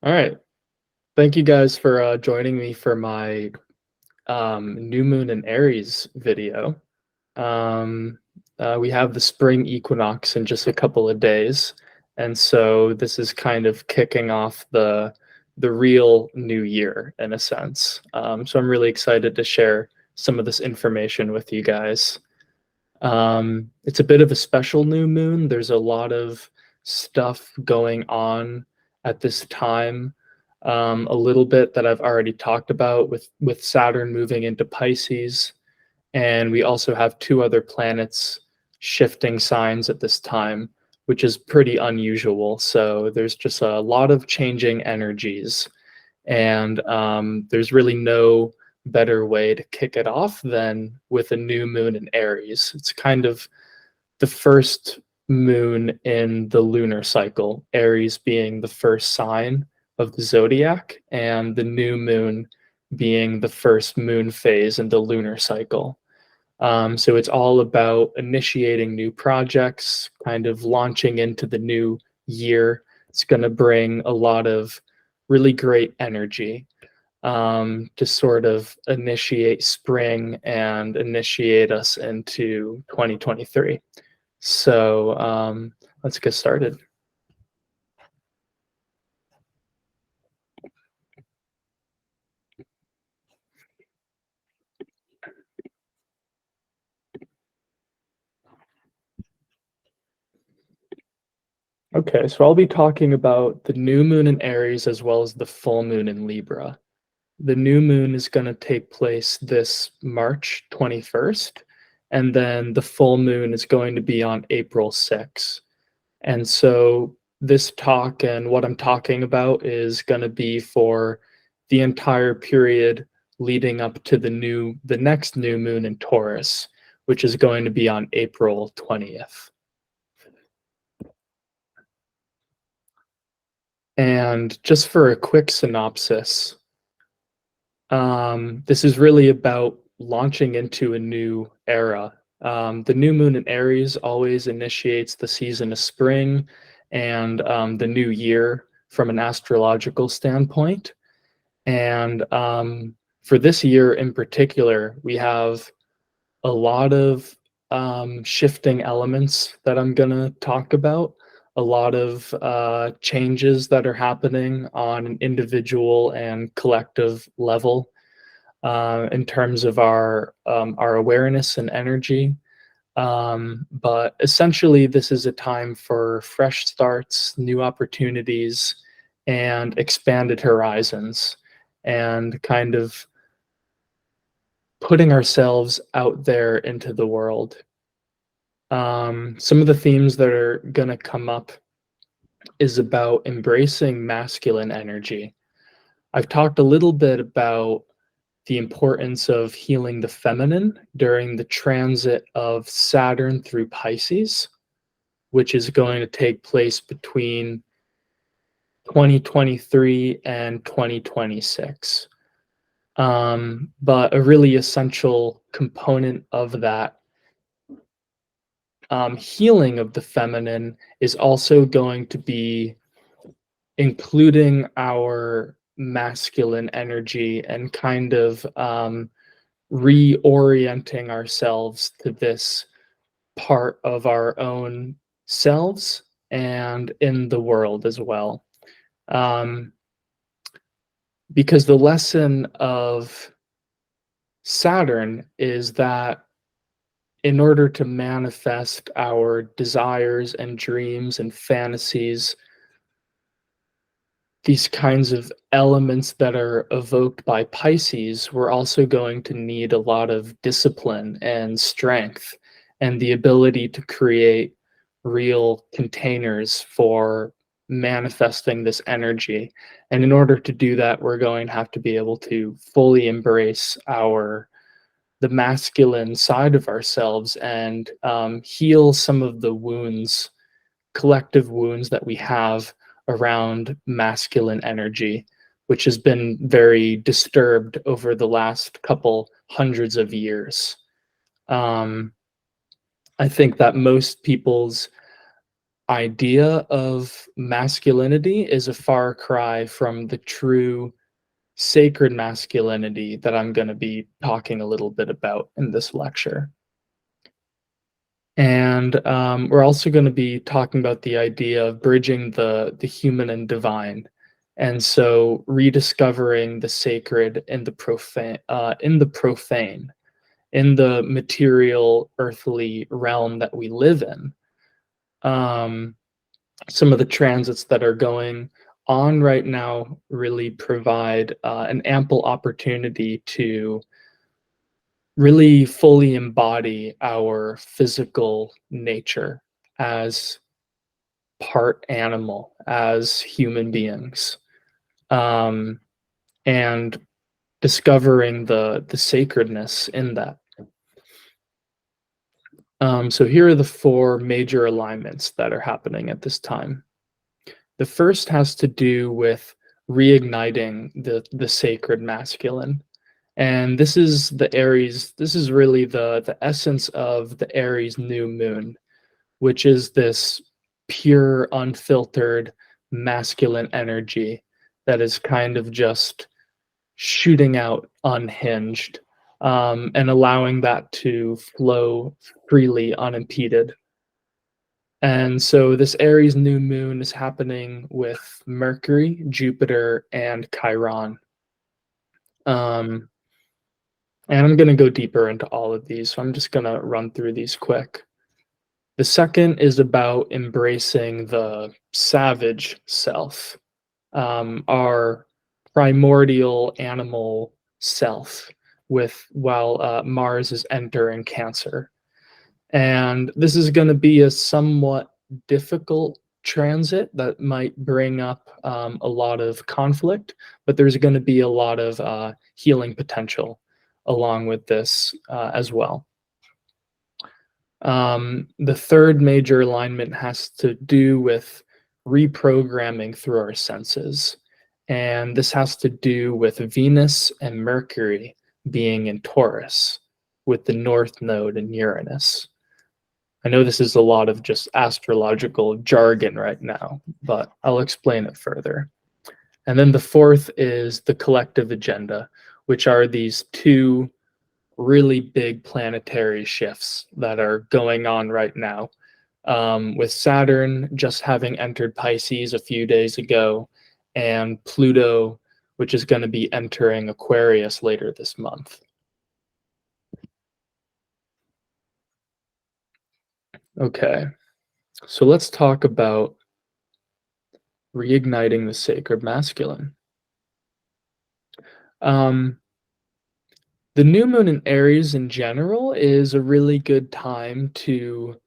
All right. Thank you guys for joining me for my new moon in Aries video. Um, we have the spring equinox in just a couple of days, and so this is kind of kicking off the real new year in a sense. So I'm really excited to share some of this information with you guys. It's a bit of a special new moon. There's a lot of stuff going on at this time. A little bit that I've already talked about with Saturn moving into Pisces, and we also have two other planets shifting signs at this time, which is pretty unusual. So there's just a lot of changing energies, and there's really no better way to kick it off than with a new moon in Aries. It's kind of the first moon in the lunar cycle, Aries being the first sign of the zodiac, and the new moon being the first moon phase in the lunar cycle. So it's all about initiating new projects, kind of launching into the new year. It's going to bring a lot of really great energy to sort of initiate spring and initiate us into 2023. So let's get started. Okay, so I'll be talking about the new moon in Aries as well as the full moon in Libra. The new moon is going to take place this March 21st, and then the full moon is going to be on April 6th. And so this talk and what I'm talking about is going to be for the entire period leading up to the next new moon in Taurus, which is going to be on April 20th. And just for a quick synopsis, this is really about launching into a new era. The new moon in Aries always initiates the season of spring and the new year from an astrological standpoint. And for this year in particular, we have a lot of shifting elements that I'm going to talk about, a lot of changes that are happening on an individual and collective level in terms of our awareness and energy. But essentially, this is a time for fresh starts, new opportunities, and expanded horizons, and kind of putting ourselves out there into the world. Some of the themes that are going to come up is about embracing masculine energy. I've talked a little bit about the importance of healing the feminine during the transit of Saturn through Pisces, which is going to take place between 2023 and 2026. But a really essential component of that healing of the feminine is also going to be including our masculine energy and kind of reorienting ourselves to this part of our own selves and in the world as well. Um, because the lesson of Saturn is that in order to manifest our desires and dreams and fantasies, these kinds of elements that are evoked by Pisces, we're also going to need a lot of discipline and strength and the ability to create real containers for manifesting this energy. And in order to do that, we're going to have to be able to fully embrace the masculine side of ourselves and heal some of the wounds, collective wounds that we have around masculine energy, which has been very disturbed over the last couple hundreds of years. I think that most people's idea of masculinity is a far cry from the true sacred masculinity that I'm going to be talking a little bit about in this lecture. And we're also going to be talking about the idea of bridging the human and divine, and so rediscovering the sacred in the profane, in the material, earthly realm that we live in. Um, some of the transits that are going on right now really provide an ample opportunity to really fully embody our physical nature as part animal, as human beings, um, and discovering the sacredness in that. So here are the four major alignments that are happening at this time. The first has to do with reigniting the sacred masculine. And this is the Aries, this is really the essence of the Aries new moon, which is this pure, unfiltered, masculine energy that is kind of just shooting out unhinged, and allowing that to flow freely, unimpeded. And so this Aries new moon is happening with Mercury, Jupiter, and Chiron. Um, and I'm going to go deeper into all of these, so I'm just going to run through these quick. The second is about embracing the savage self, our primordial animal self, with while Mars is entering Cancer. And this is going to be a somewhat difficult transit that might bring up a lot of conflict, but there's going to be a lot of healing potential along with this as well. The third major alignment has to do with reprogramming through our senses. And this has to do with Venus and Mercury being in Taurus with the North Node in Uranus. I know this is a lot of just astrological jargon right now, but I'll explain it further. And then the fourth is the collective agenda, which are these two really big planetary shifts that are going on right now, with Saturn just having entered Pisces a few days ago, and Pluto, which is going to be entering Aquarius later this month. Okay, so let's talk about reigniting the sacred masculine. Um, the new moon in Aries in general is a really good time to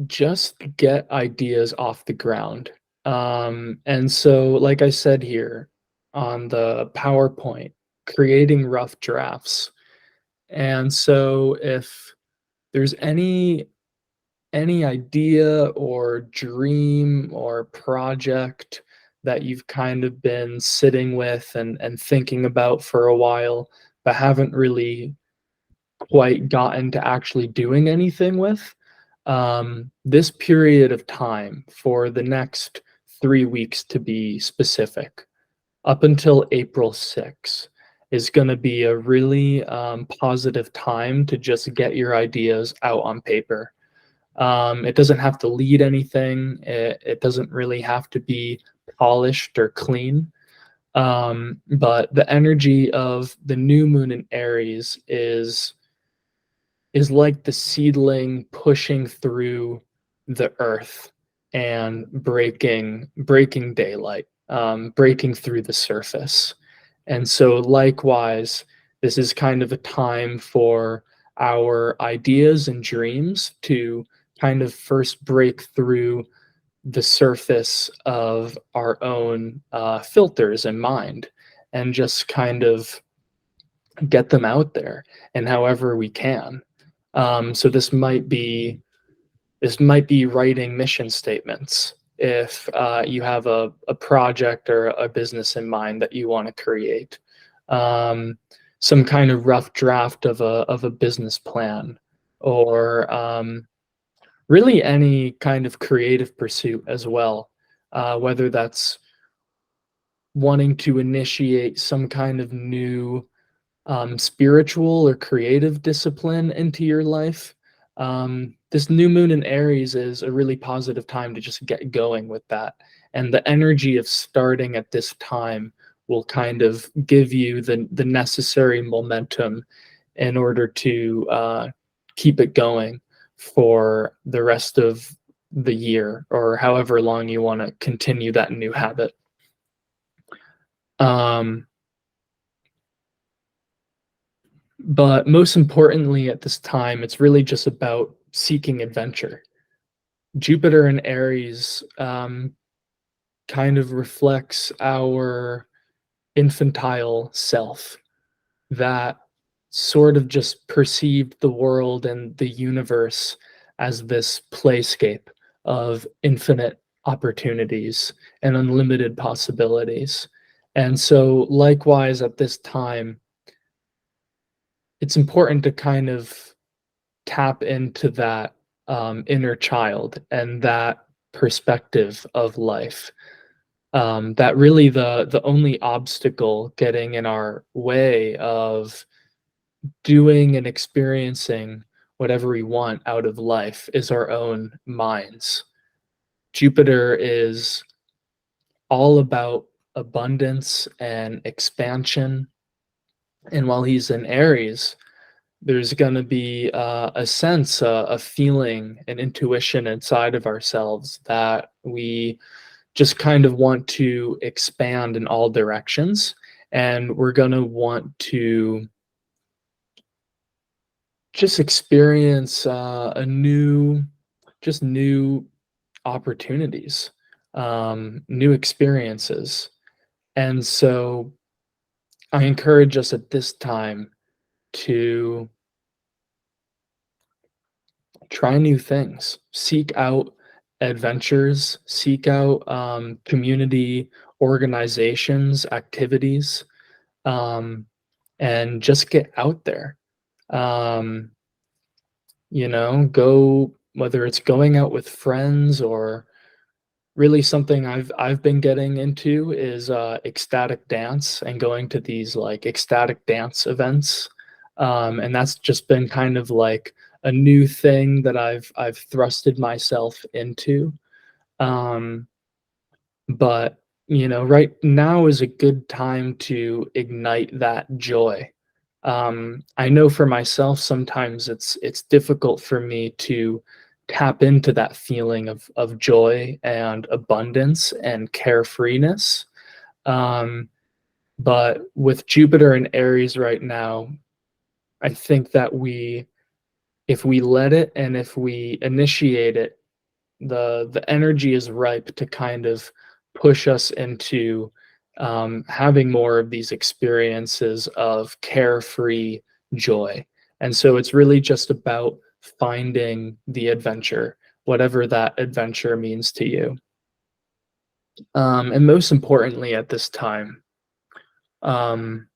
just get ideas off the ground. And so, like I said here on the PowerPoint, creating rough drafts. And so, if there's any idea or dream or project that you've kind of been sitting with and thinking about for a while, but haven't really quite gotten to actually doing anything with, this period of time for the next 3 weeks, to be specific, up until April 6th, is going to be a really positive time to just get your ideas out on paper. It doesn't have to lead anything. It doesn't really have to be polished or clean. But the energy of the new moon in Aries is like the seedling pushing through the earth and breaking daylight, breaking through the surface. And so likewise, this is kind of a time for our ideas and dreams to kind of first break through the surface of our own filters and mind, and just kind of get them out there and however we can. So this might be writing mission statements if you have a project or a business in mind that you want to create. Some kind of rough draft of a business plan, or really any kind of creative pursuit as well, whether that's wanting to initiate some kind of new spiritual or creative discipline into your life. This new moon in Aries is a really positive time to just get going with that. And the energy of starting at this time will kind of give you the necessary momentum in order to keep it going for the rest of the year or however long you want to continue that new habit. Um, but most importantly, at this time, it's really just about seeking adventure. Jupiter in Aries kind of reflects our infantile self that sort of just perceived the world and the universe as this playscape of infinite opportunities and unlimited possibilities. And so, likewise, at this time, it's important to kind of tap into that inner child and that perspective of life. That really the only obstacle getting in our way of doing and experiencing whatever we want out of life is our own minds. Jupiter is all about abundance and expansion. And while he's in Aries, there's going to be a sense, a feeling, an intuition inside of ourselves that we just kind of want to expand in all directions. And we're going to want to just experience just new opportunities, new experiences. And so I encourage us at this time to try new things, seek out adventures, seek out community organizations, activities, um, and just get out there. Um, go whether it's going out with friends or really something I've been getting into is ecstatic dance and going to these like ecstatic dance events. And that's just been kind of like a new thing that I've thrusted myself into. Um, but right now is a good time to ignite that joy. I know for myself sometimes it's difficult for me to tap into that feeling of joy and abundance and carefreeness. Um, but with Jupiter and Aries right now, I think that if we let it and if we initiate it, the energy is ripe to kind of push us into having more of these experiences of carefree joy. And so it's really just about finding the adventure, whatever that adventure means to you. And most importantly, at this time, um,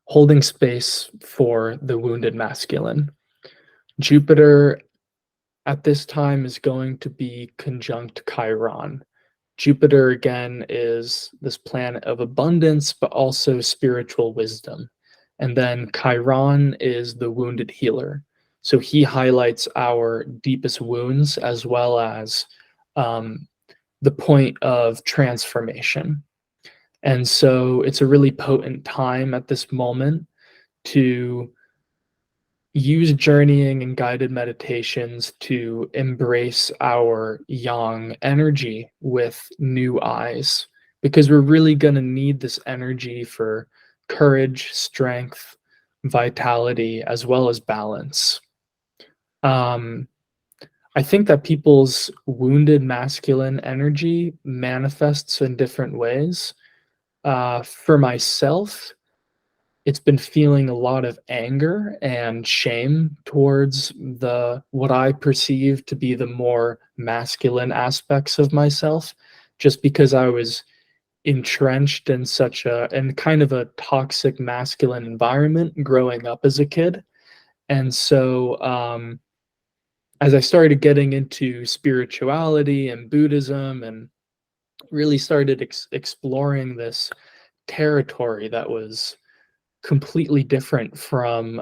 holding space for the wounded masculine. Jupiter at this time is going to be conjunct Chiron. Jupiter, again, is this planet of abundance, but also spiritual wisdom. And then Chiron is the wounded healer. So he highlights our deepest wounds as well as um, the point of transformation. And so it's a really potent time at this moment to use journeying and guided meditations to embrace our yang energy with new eyes because we're really going to need this energy for courage, strength, vitality, as well as balance. Um, I think that people's wounded masculine energy manifests in different ways. For myself, it's been feeling a lot of anger and shame towards the what I perceive to be the more masculine aspects of myself, just because I was entrenched in such a and kind of a toxic masculine environment growing up as a kid. And so as I started getting into spirituality and Buddhism and really started exploring this territory that was completely different from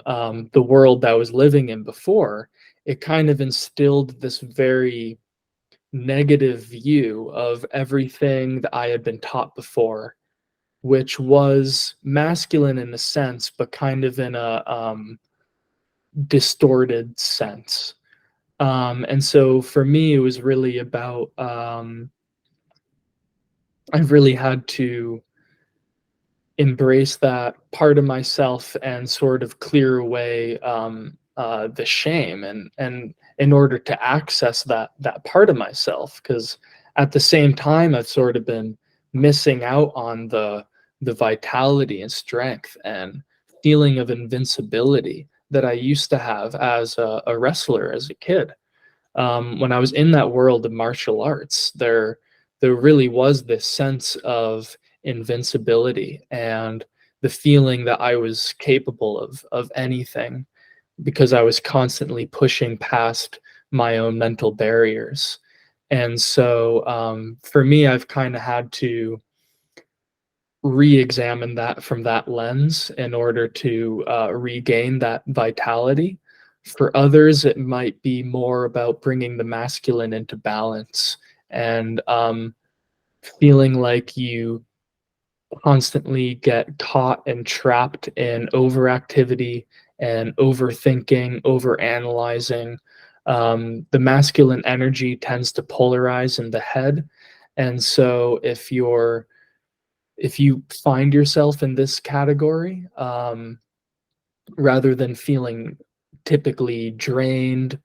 the world that I was living in before, it kind of instilled this very negative view of everything that I had been taught before, which was masculine in a sense, but kind of in a distorted sense. And so for me, it was really about I've really had to embrace that part of myself and sort of clear away the shame, and in order to access that part of myself, because at the same time I've sort of been missing out on the vitality and strength and feeling of invincibility that I used to have as a wrestler as a kid. When I was in that world of martial arts, there really was this sense of invincibility and the feeling that I was capable of anything because I was constantly pushing past my own mental barriers. And so for me, I've kind of had to re-examine that from that lens in order to regain that vitality. For others, it might be more about bringing the masculine into balance and feeling like you constantly get caught and trapped in overactivity and overthinking, overanalyzing. The masculine energy tends to polarize in the head. And so if you find yourself in this category, rather than feeling typically drained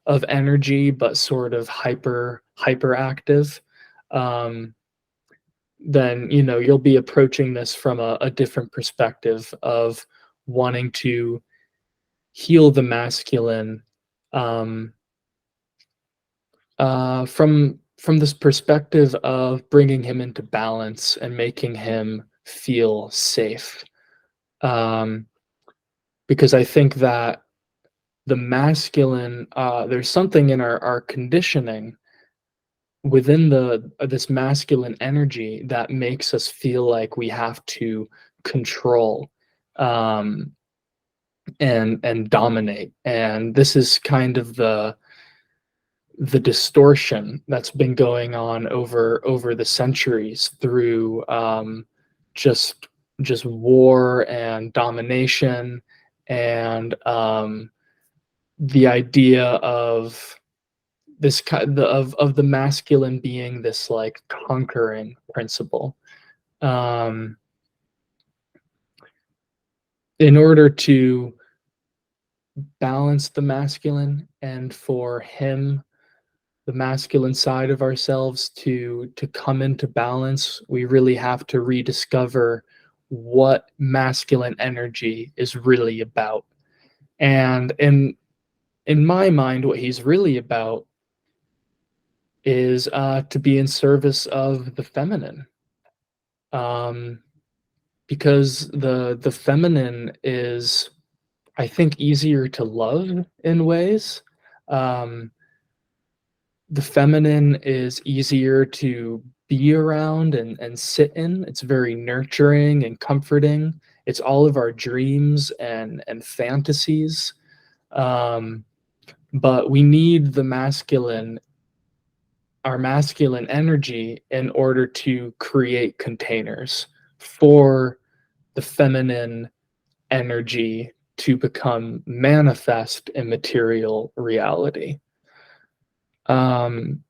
of energy, but sort of hyperactive, um, then you'll be approaching this from a different perspective of wanting to heal the masculine, um, from this perspective of bringing him into balance and making him feel safe. Um, because I think that the masculine, there's something in our conditioning within this masculine energy that makes us feel like we have to control, um, and dominate. And this is kind of the distortion that's been going on over the centuries through just just war and domination, and the idea of this kind of the masculine being this like conquering principle. Um, in order to balance the masculine and for him, the masculine side of ourselves, to come into balance, we really have to rediscover what masculine energy is really about. And in my mind, what he's really about is to be in service of the feminine, um, because the feminine is, I think, easier to love in ways. Um, the feminine is easier to be around and sit in. It's very nurturing and comforting. It's all of our dreams and fantasies. Um, but we need the masculine, our masculine energy, in order to create containers for the feminine energy to become manifest in material reality. Um,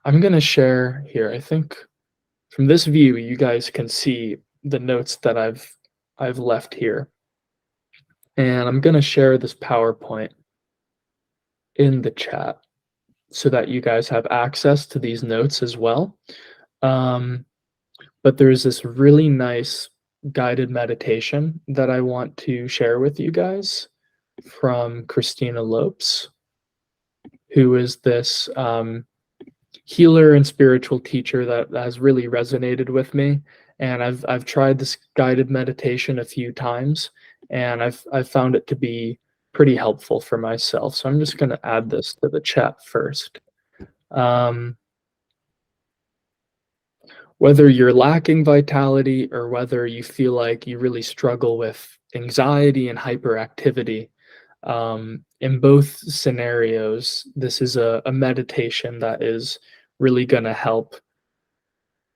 I'm going to share here. I think from this view, you guys can see the notes that I've left here. And I'm going to share this PowerPoint in the chat so that you guys have access to these notes as well. But there's this really nice guided meditation that I want to share with you guys from Christina Lopes, who is this healer and spiritual teacher that has really resonated with me. And I've tried this guided meditation a few times, and I've found it to be pretty helpful for myself. So I'm just going to add this to the chat first. Um, Whether you're lacking vitality or whether you feel like you really struggle with anxiety and hyperactivity, in both scenarios, this is a meditation that is really going to help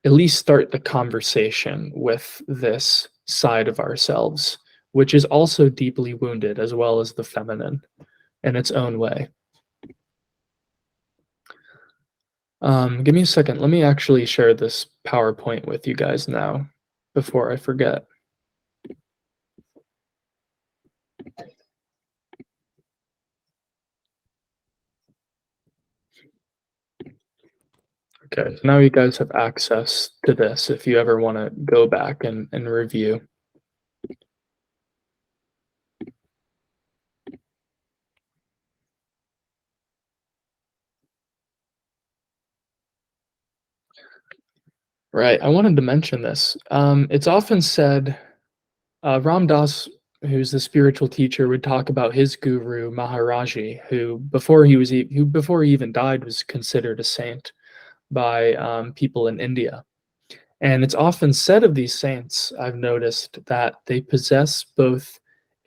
at least start the conversation with this side of ourselves, which is also deeply wounded as well as the feminine in its own way. Give me a second. Let me actually share this PowerPoint with you guys now before I forget. Okay, so now you guys have access to this if you ever want to go back and review. Right, I wanted to mention this. It's often said, Ram Dass, who's the spiritual teacher, would talk about his guru Maharaji, who before he even died was considered a saint by people in India. And it's often said of these saints, I've noticed, that they possess both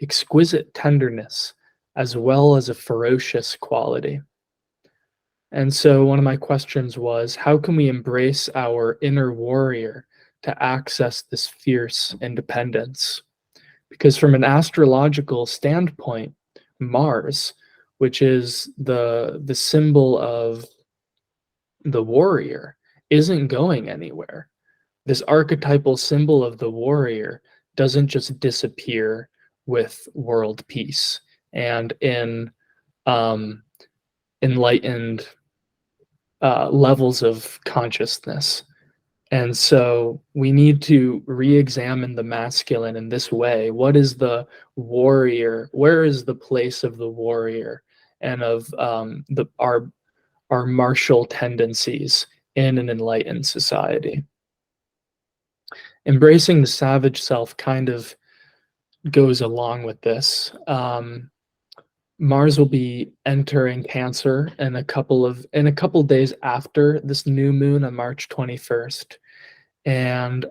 exquisite tenderness as well as a ferocious quality. And so one of my questions was, how can we embrace our inner warrior to access this fierce independence? Because from an astrological standpoint, Mars, which is the symbol of the warrior, isn't going anywhere. This archetypal symbol of the warrior doesn't just disappear with world peace. And in um, enlightened levels of consciousness. And so we need to re-examine the masculine in this way. What is the warrior? Where is the place of the warrior and of our martial tendencies in an enlightened society? Embracing the savage self kind of goes along with this. Mars will be entering Cancer in a couple days after this new moon on March 21st. And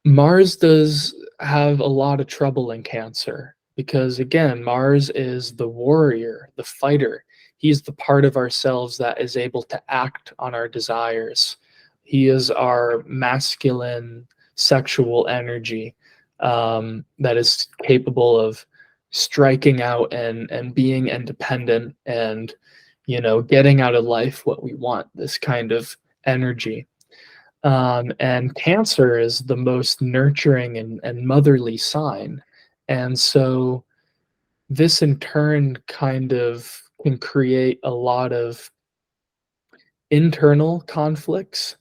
Mars does have a lot of trouble in Cancer because, again, Mars is the warrior, the fighter. He's the part of ourselves that is able to act on our desires. He is our masculine sexual energy that is capable of striking out and being independent and, getting out of life what we want, this kind of energy. And Cancer is the most nurturing and motherly sign. And so this in turn kind of can create a lot of internal conflicts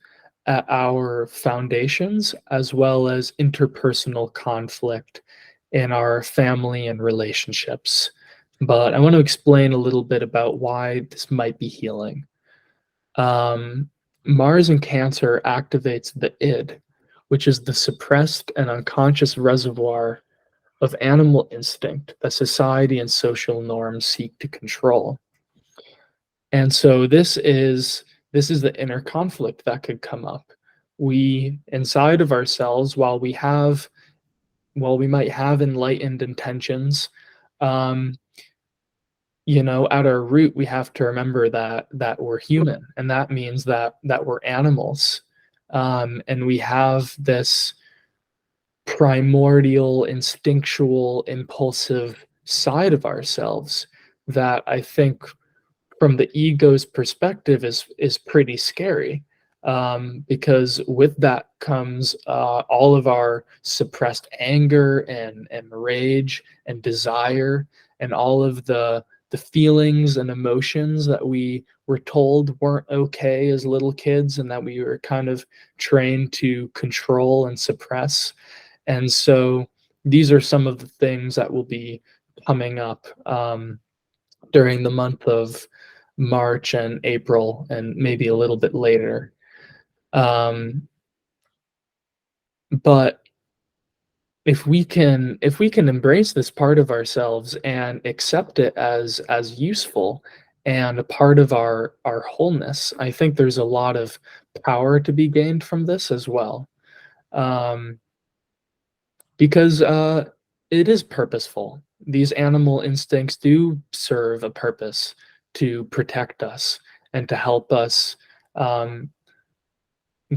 at our foundations, as well as interpersonal conflict in our family and relationships. But I want to explain a little bit about why this might be healing. Um, Mars in Cancer activates the id, which is the suppressed and unconscious reservoir of animal instinct that society and social norms seek to control. And so this is the inner conflict that could come up. We inside of ourselves, while we might have enlightened intentions, um, at our root, we have to remember that we're human, and that means that we're animals, and we have this primordial, instinctual, impulsive side of ourselves that I think from the ego's perspective is pretty scary, because with that comes all of our suppressed anger and rage and desire and all of the feelings and emotions that we were told weren't okay as little kids and that we were kind of trained to control and suppress. And so these are some of the things that will be coming up during the month of March and April, and maybe a little bit later. Um, but if we can embrace this part of ourselves and accept it as useful and a part of our wholeness, I think there's a lot of power to be gained from this as well. Um, because it is purposeful. These animal instincts do serve a purpose to protect us and to help us um,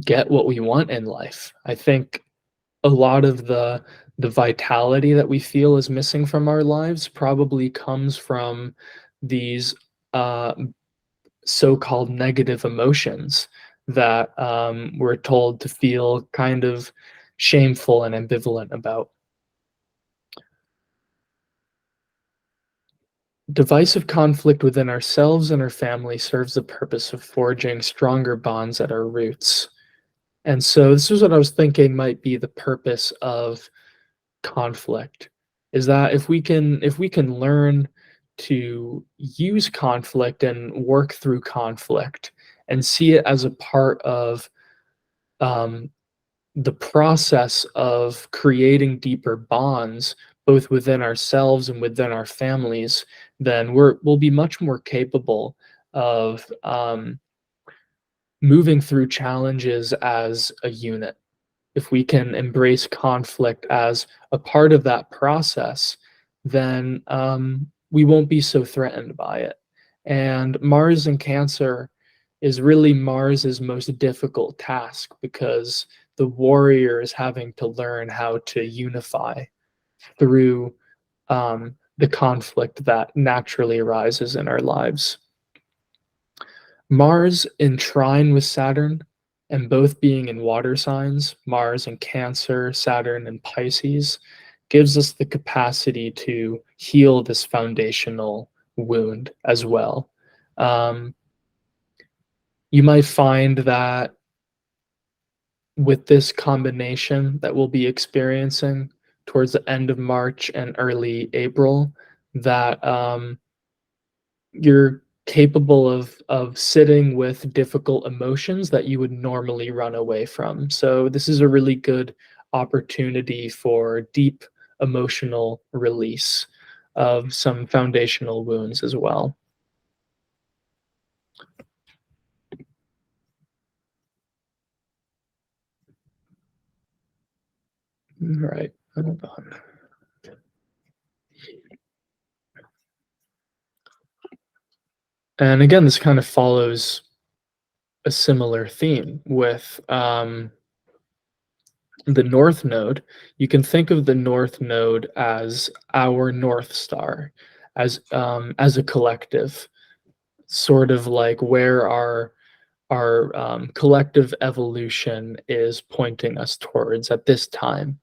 get what we want in life. I think a lot of the vitality that we feel is missing from our lives probably comes from these uh, so-called negative emotions that we're told to feel kind of shameful and ambivalent about. Divisive conflict within ourselves and our family serves the purpose of forging stronger bonds at our roots. And so this is what I was thinking might be the purpose of conflict, is that if we can learn to use conflict and work through conflict and see it as a part of um, the process of creating deeper bonds both within ourselves and within our families, then we'll be much more capable of moving through challenges as a unit. If we can embrace conflict as a part of that process, then we won't be so threatened by it. And Mars in Cancer is really Mars's most difficult task because the warrior is having to learn how to unify through the conflict that naturally arises in our lives. Mars in trine with Saturn, and both being in water signs, Mars in Cancer, Saturn in Pisces, gives us the capacity to heal this foundational wound as well. Um, you might find that with this combination that we'll be experiencing towards the end of March and early April, that you're capable of sitting with difficult emotions that you would normally run away from. So this is a really good opportunity for deep emotional release of some foundational wounds as well. Right. Hold on. And again, this kind of follows a similar theme with the North Node. You can think of the North Node as our North Star, as a collective, sort of like where our collective evolution is pointing us towards at this time.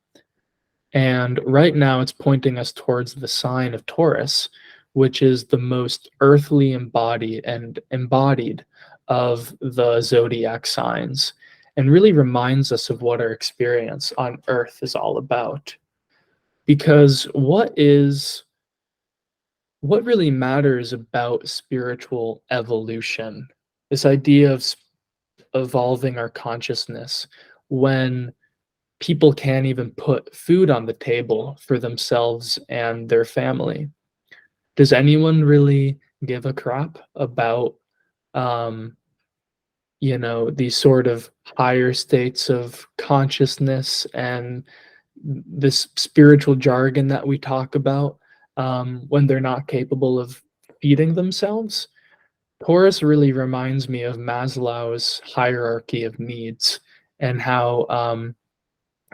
And right now, it's pointing us towards the sign of Taurus, which is the most earthly embodied of the zodiac signs, and really reminds us of what our experience on Earth is all about. Because what really matters about spiritual evolution, this idea of evolving our consciousness, when people can't even put food on the table for themselves and their family. Does anyone really give a crap about um, these sort of higher states of consciousness and this spiritual jargon that we talk about when they're not capable of feeding themselves? Taurus really reminds me of Maslow's hierarchy of needs and how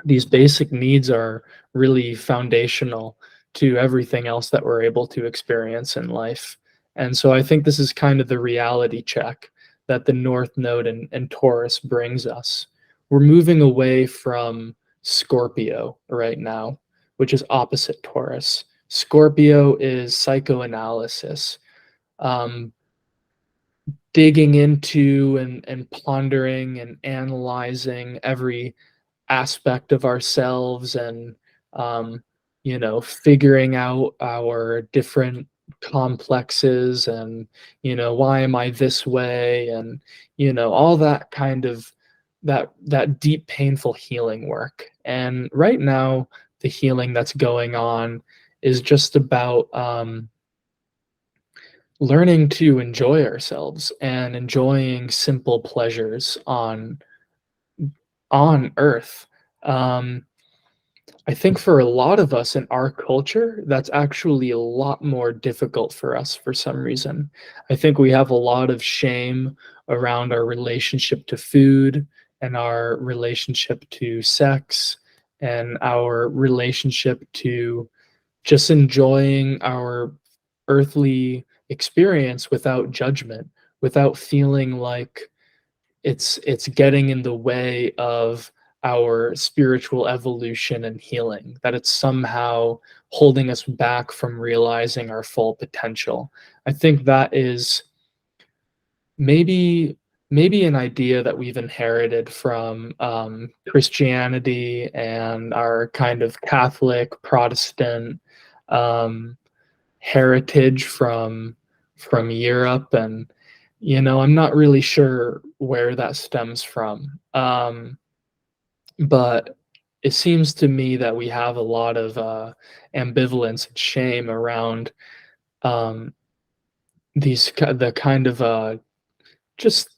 these basic needs are really foundational to everything else that we're able to experience in life. And so I think this is kind of the reality check that the North Node and Taurus brings us. We're moving away from Scorpio right now, which is opposite Taurus. Scorpio is psychoanalysis, um, digging into and pondering and analyzing every aspect of ourselves and um, figuring out our different complexes and why am I this way, and all that kind of that deep painful healing work. And right now the healing that's going on is just about learning to enjoy ourselves and enjoying simple pleasures on Earth. Um, I think for a lot of us in our culture, that's actually a lot more difficult for us for some reason. I think we have a lot of shame around our relationship to food and our relationship to sex and our relationship to just enjoying our earthly experience without judgment, without feeling like it's getting in the way of our spiritual evolution and healing, that it's somehow holding us back from realizing our full potential. I think that is maybe an idea that we've inherited from Christianity and our kind of Catholic Protestant um, heritage from Europe. And I'm not really sure where that stems from. But it seems to me that we have a lot of ambivalence and shame around um, the kind of just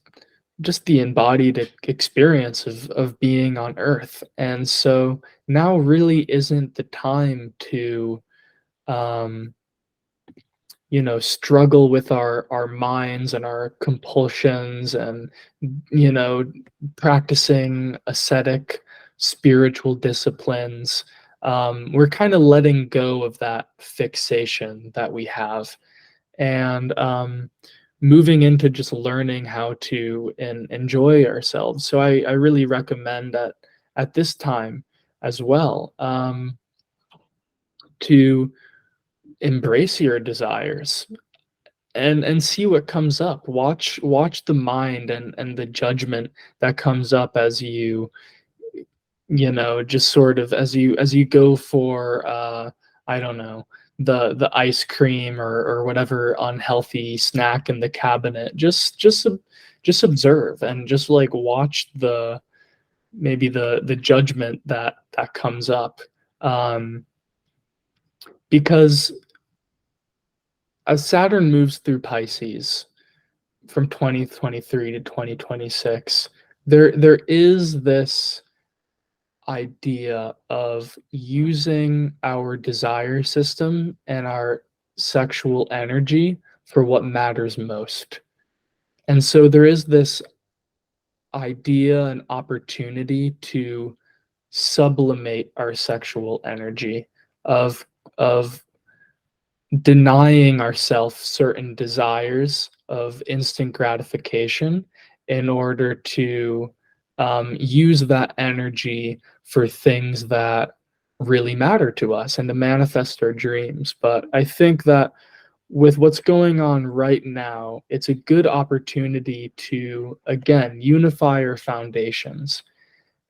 the embodied experience of being on Earth. And so now really isn't the time to um, struggle with our minds and our compulsions and you know practicing ascetic spiritual disciplines. We're kind of letting go of that fixation that we have, and moving into just learning how to enjoy ourselves. So I really recommend that at this time as well, to embrace your desires and see what comes up. Watch the mind and the judgment that comes up as just sort of as you go for I don't know, the ice cream or whatever unhealthy snack in the cabinet. Just observe and just like watch the maybe the judgment that comes up, um because as Saturn moves through Pisces from 2023 to 2026, there is this idea of using our desire system and our sexual energy for what matters most. And so there is this idea and opportunity to sublimate our sexual energy, of denying ourselves certain desires of instant gratification in order to use that energy for things that really matter to us and to manifest our dreams. But I think that with what's going on right now, it's a good opportunity to, again, unify our foundations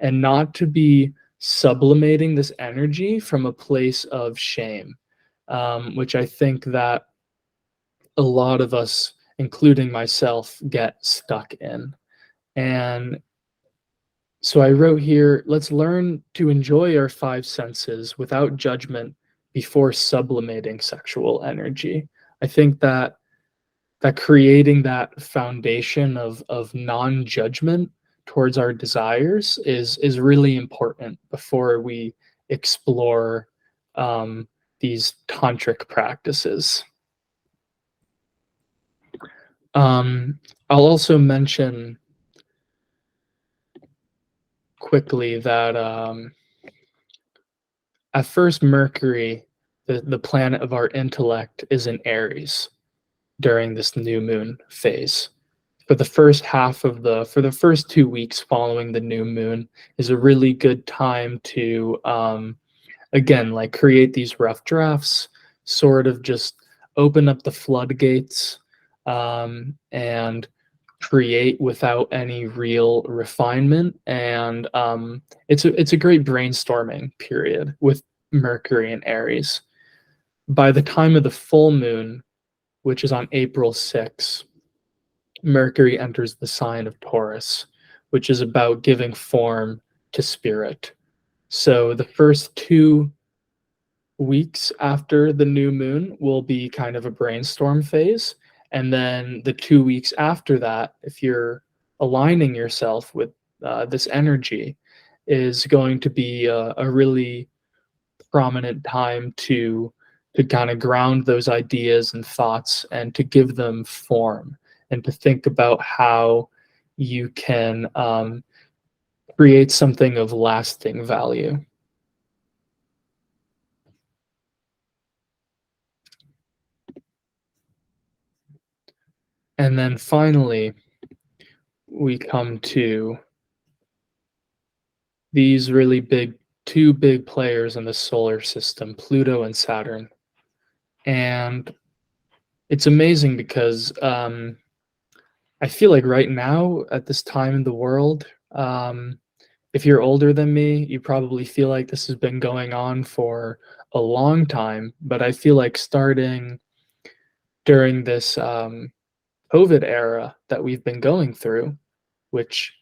and not to be sublimating this energy from a place of shame, which I think that a lot of us, including myself, get stuck in. And so I wrote here, let's learn to enjoy our five senses without judgment before sublimating sexual energy. I think that creating that foundation of non-judgment towards our desires is really important before we explore these tantric practices. I'll also mention quickly that at first Mercury, the planet of our intellect, is in Aries during this new moon phase. For the first 2 weeks following the new moon is a really good time to again, like, create these rough drafts, sort of just open up the floodgates, and create without any real refinement. And it's a great brainstorming period with Mercury and Aries. By the time of the full moon, which is on April 6th, Mercury enters the sign of Taurus, which is about giving form to spirit. So the first weeks after the new moon will be kind of a brainstorm phase. And then the 2 weeks after that, if you're aligning yourself with this energy, is going to be a really prominent time to kind of ground those ideas and thoughts and to give them form and to think about how you can create something of lasting value. And then finally, we come to these really big, two big players in the solar system, Pluto and Saturn. And it's amazing because I feel like right now, at this time in the world, if you're older than me, you probably feel like this has been going on for a long time. But I feel like starting during this COVID era that we've been going through, which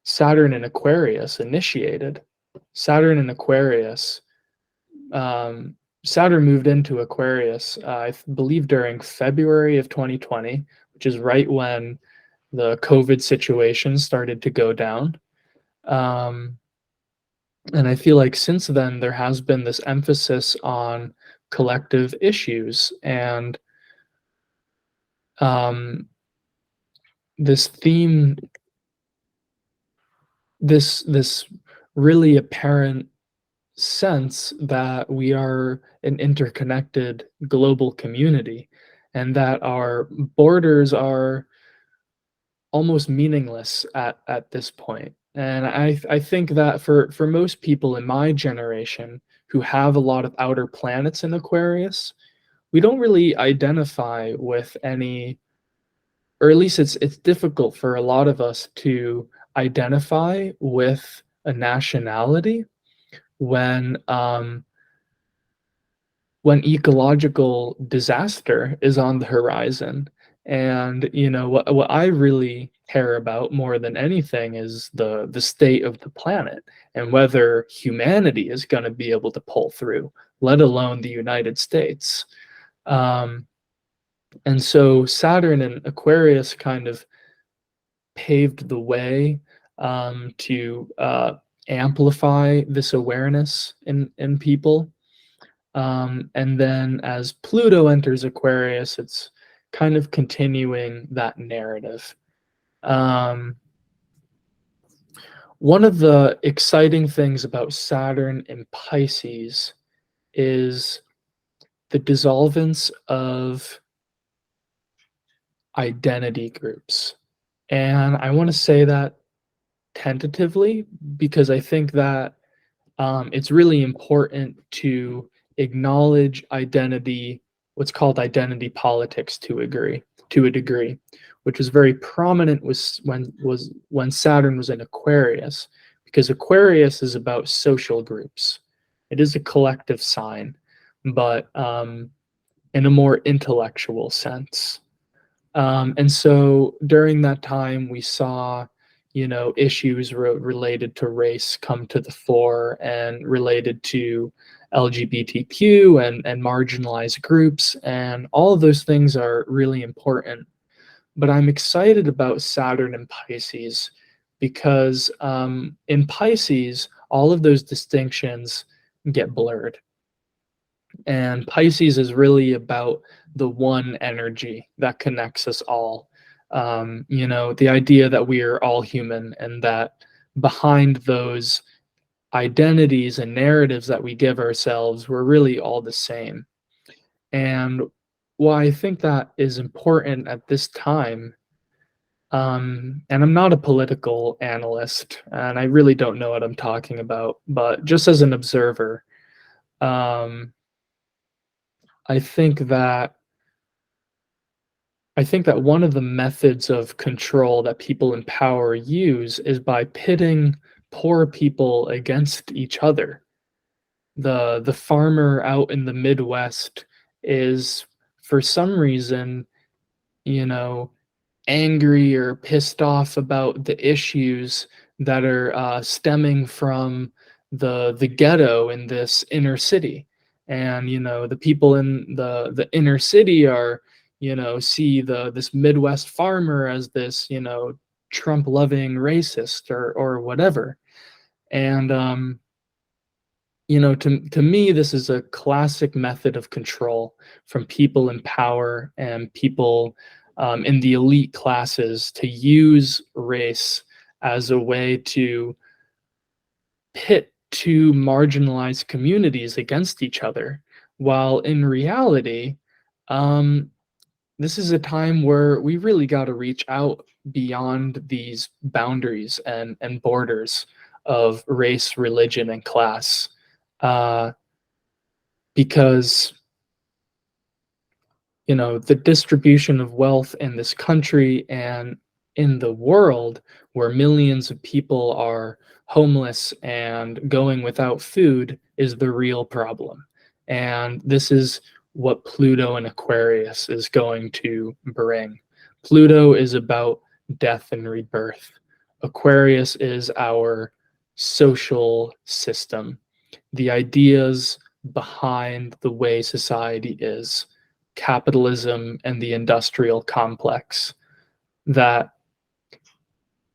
Saturn in Aquarius initiated. Saturn in Aquarius, um, Saturn moved into Aquarius, I believe during February of 2020, which is right when the COVID situation started to go down. Um, and I feel like since then, there has been this emphasis on collective issues and um, this theme, this really apparent sense that we are an interconnected global community and that our borders are almost meaningless at this point. And I think that for most people in my generation who have a lot of outer planets in Aquarius, we don't really identify with any, or at least it's difficult for a lot of us to identify with a nationality when when ecological disaster is on the horizon. And what I really care about more than anything is the state of the planet and whether humanity is going to be able to pull through, let alone the United States. Um, and so Saturn and Aquarius kind of paved the way to amplify this awareness in people. And then as Pluto enters Aquarius, it's kind of continuing that narrative. Um, One of the exciting things about Saturn in Pisces is the dissolvence of identity groups. And I want to say that tentatively because I think that it's really important to acknowledge identity, what's called identity politics to a degree, which was very prominent when Saturn was in Aquarius, because Aquarius is about social groups. It is a collective sign, but in a more intellectual sense. And so during that time, we saw, issues related to race come to the fore and related to LGBTQ and marginalized groups. And all of those things are really important. But I'm excited about Saturn and Pisces because in Pisces, all of those distinctions get blurred. And Pisces is really about the one energy that connects us all. The idea that we are all human and that behind those identities and narratives that we give ourselves, we're really all the same. And why I think that is important at this time, and I'm not a political analyst, and I really don't know what I'm talking about, but just as an observer, um, I think that I think that one of the methods of control that people in power use is by pitting poor people against each other. The farmer out in the Midwest is for some reason, you know, angry or pissed off about the issues that are stemming from the ghetto in this inner city. and the people in the inner city are, see this Midwest farmer as this, Trump loving racist or whatever. And to me, this is a classic method of control from people in power and people in the elite classes to use race as a way to pit two marginalized communities against each other, while in reality, um, this is a time where we really got to reach out beyond these boundaries and borders of race, religion, and class, uh, because the distribution of wealth in this country and in the world, where millions of people are homeless and going without food, is the real problem. And this is what Pluto and Aquarius is going to bring. Pluto is about death and rebirth. Aquarius is our social system, the ideas behind the way society is, capitalism and the industrial complex, that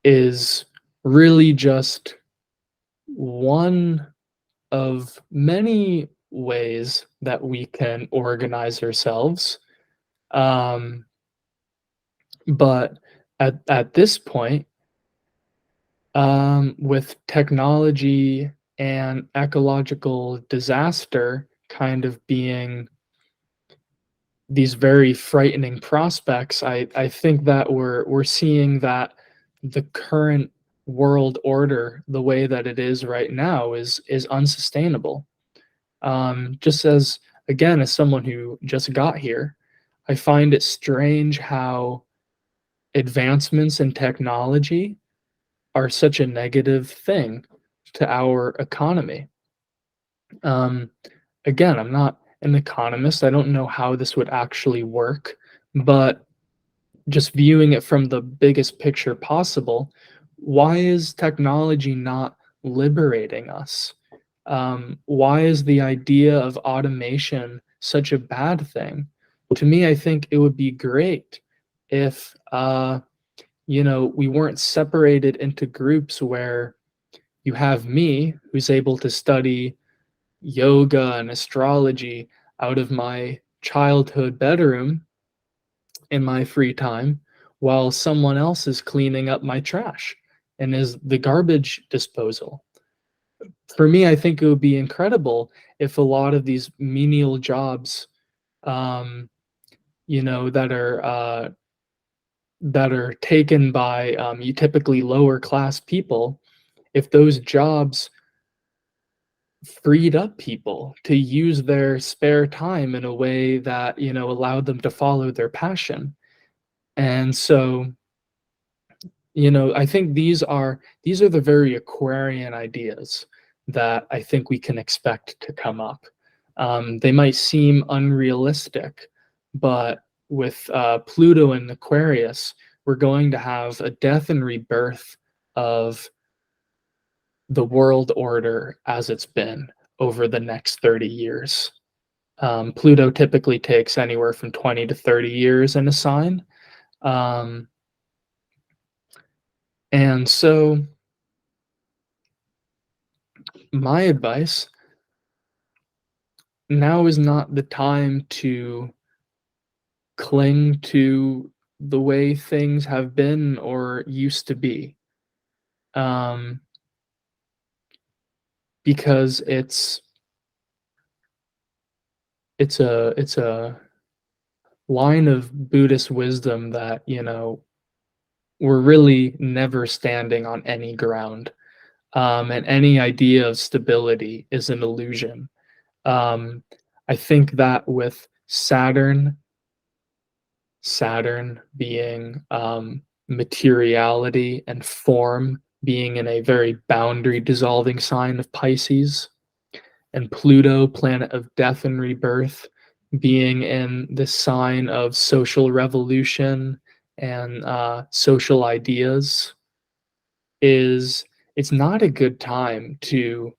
is really just one of many ways that we can organize ourselves. Um, but at this point, with technology and ecological disaster kind of being these very frightening prospects, I think that we're seeing that the current world order, the way that it is right now, is unsustainable. Just as, again, as someone who just got here, I find it strange how advancements in technology are such a negative thing to our economy. Um, Again, I'm not an economist. I don't know how this would actually work, but just viewing it from the biggest picture possible, why is technology not liberating us? Why is the idea of automation such a bad thing? To me, I think it would be great if we weren't separated into groups where you have me, who's able to study yoga and astrology out of my childhood bedroom in my free time, while someone else is cleaning up my trash and is the garbage disposal. For me, I think it would be incredible if a lot of these menial jobs, um, that are taken by you typically lower class people, if those jobs freed up people to use their spare time in a way that allowed them to follow their passion. And so I think these are the very Aquarian ideas that I think we can expect to come up. They might seem unrealistic, but with Pluto and Aquarius, we're going to have a death and rebirth of the world order as it's been over the next 30 years. Pluto typically takes anywhere from 20 to 30 years in a sign. Um, and so my advice, now is not the time to cling to the way things have been or used to be, um, because it's a line of Buddhist wisdom that we're really never standing on any ground, and any idea of stability is an illusion. Um, I think that with Saturn being materiality and form, being in a very boundary dissolving sign of Pisces, and Pluto, planet of death and rebirth, being in the sign of social revolution and social ideas, is it's not a good time to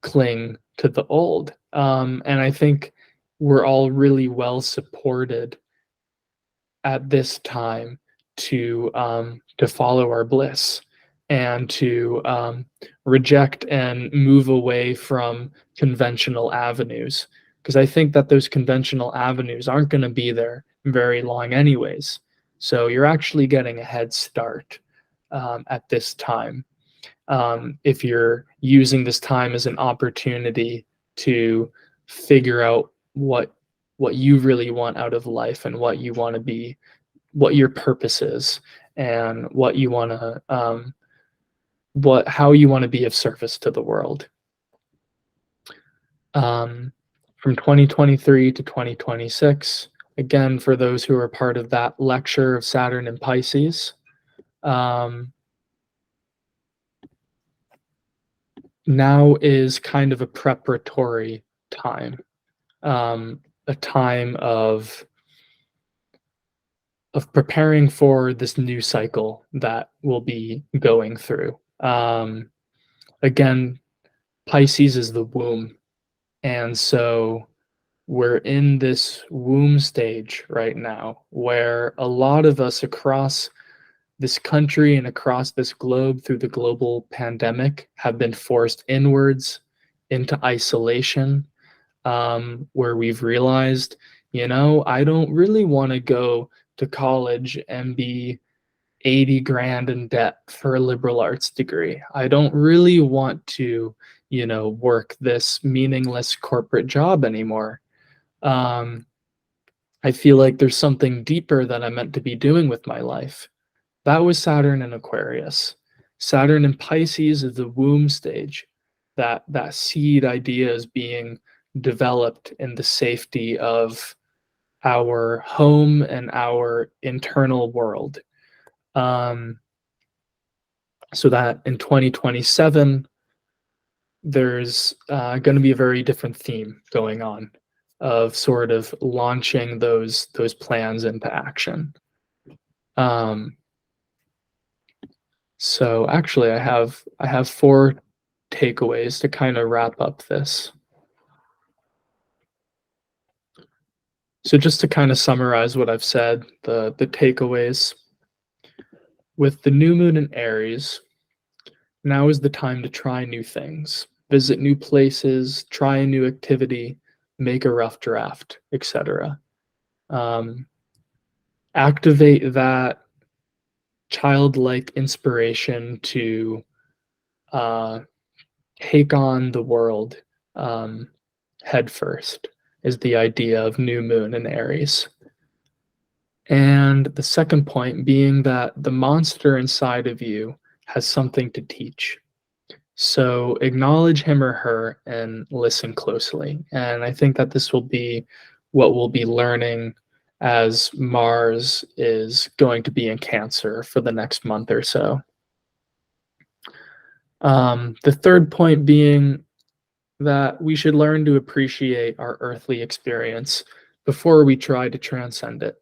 cling to the old. And I think we're all really well supported at this time to follow our bliss and to reject and move away from conventional avenues, because I think that those conventional avenues aren't going to be there very long anyways. So you're actually getting a head start at this time, if you're using this time as an opportunity to figure out what you really want out of life and what you want to be, what your purpose is, and what you want to what how you want to be of service to the world. um, from 2023 to 2026, again, for those who are part of that lecture of Saturn and Pisces, um, now is kind of a preparatory time, a time of preparing for this new cycle that we'll be going through. Again, Pisces is the womb, and so we're in this womb stage right now where a lot of us across this country and across this globe through the global pandemic have been forced inwards into isolation, where we've realized, I don't really want to go to college and be 80 grand in debt for a liberal arts degree. I don't really want to, work this meaningless corporate job anymore. Um, I feel like there's something deeper that I'm meant to be doing with my life. That was Saturn in Aquarius. Saturn in Pisces is the womb stage. That seed idea is being developed in the safety of our home and our internal world. So that in 2027, there's going to be a very different theme going on of sort of launching those plans into action. So actually, I have four takeaways to kind of wrap up this. So just to kind of summarize what I've said, the takeaways with the new moon in Aries, now is the time to try new things, visit new places, try a new activity, make a rough draft, etc. Activate that childlike inspiration to uh, take on the world head first, is the idea of new moon in Aries. And the second point being that the monster inside of you has something to teach. So acknowledge him or her and listen closely. And I think that this will be what we'll be learning as Mars is going to be in Cancer for the next month or so. The third point being that we should learn to appreciate our earthly experience before we try to transcend it.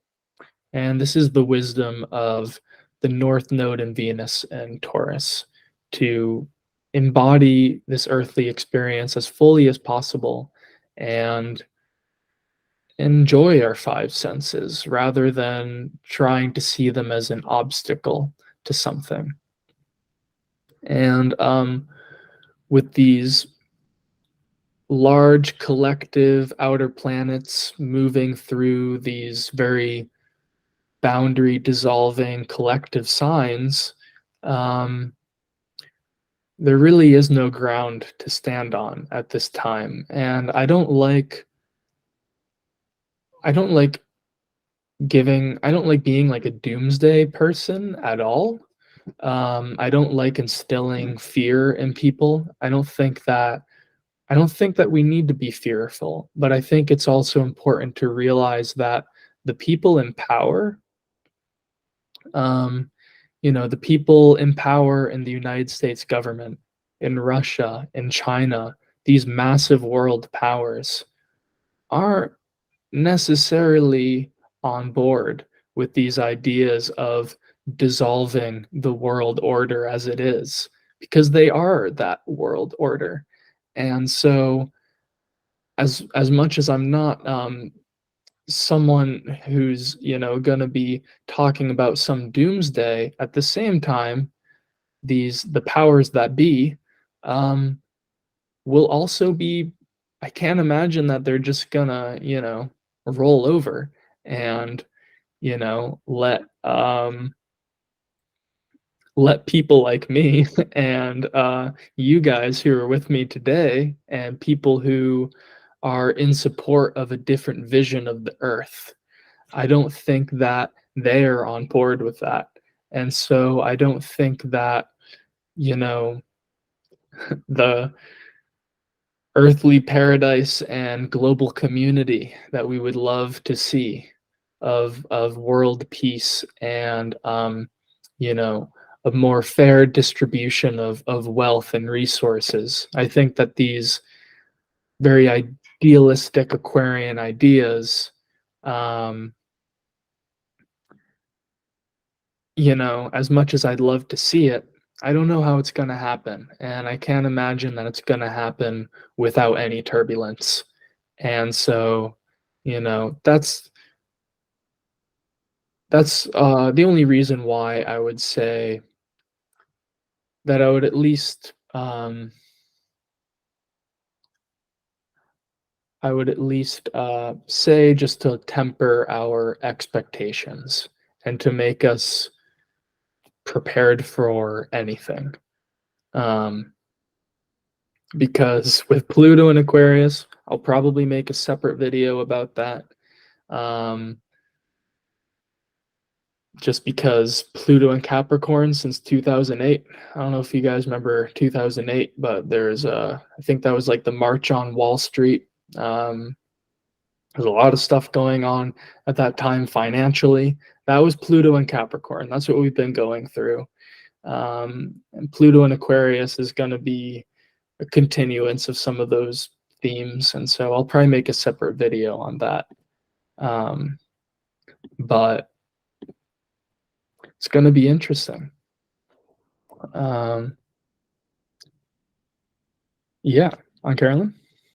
And this is the wisdom of the North Node in Venus and Taurus, to embody this earthly experience as fully as possible and enjoy our five senses rather than trying to see them as an obstacle to something. And with these large collective outer planets moving through these very boundary dissolving collective signs, there really is no ground to stand on at this time. And I don't like being like a doomsday person at all. I don't like instilling fear in people. I don't think that we need to be fearful, but I think it's also important to realize that the people in power, the people in power in the United States government, in Russia, in China, these massive world powers aren't necessarily on board with these ideas of dissolving the world order as it is, because they are that world order. And so as much as I'm not someone who's, gonna be talking about some doomsday, at the same time, the powers that be, um, will also be I can't imagine that they're just gonna, roll over and, let people like me and you guys who are with me today and people who are in support of a different vision of the earth. I don't think that they're on board with that. And so I don't think that, you know, the earthly paradise and global community that we would love to see of world peace and a more fair distribution of wealth and resources. I think that these very idealistic Aquarian ideas, um, as much as I'd love to see it, I don't know how it's going to happen. And I can't imagine that it's going to happen without any turbulence. And so, that's the only reason why I would say that I would at least say just to temper our expectations and to make us prepared for anything. Um, because with Pluto and Aquarius, I'll probably make a separate video about that. Um, just because Pluto and Capricorn since 2008. I don't know if you guys remember 2008, but I think that was like the March on Wall Street. Um, there's a lot of stuff going on at that time financially. That was Pluto and Capricorn. That's what we've been going through. And Pluto and Aquarius is going to be a continuance of some of those themes. And so I'll probably make a separate video on that. But it's going to be interesting. Um, yeah, on Carolyn.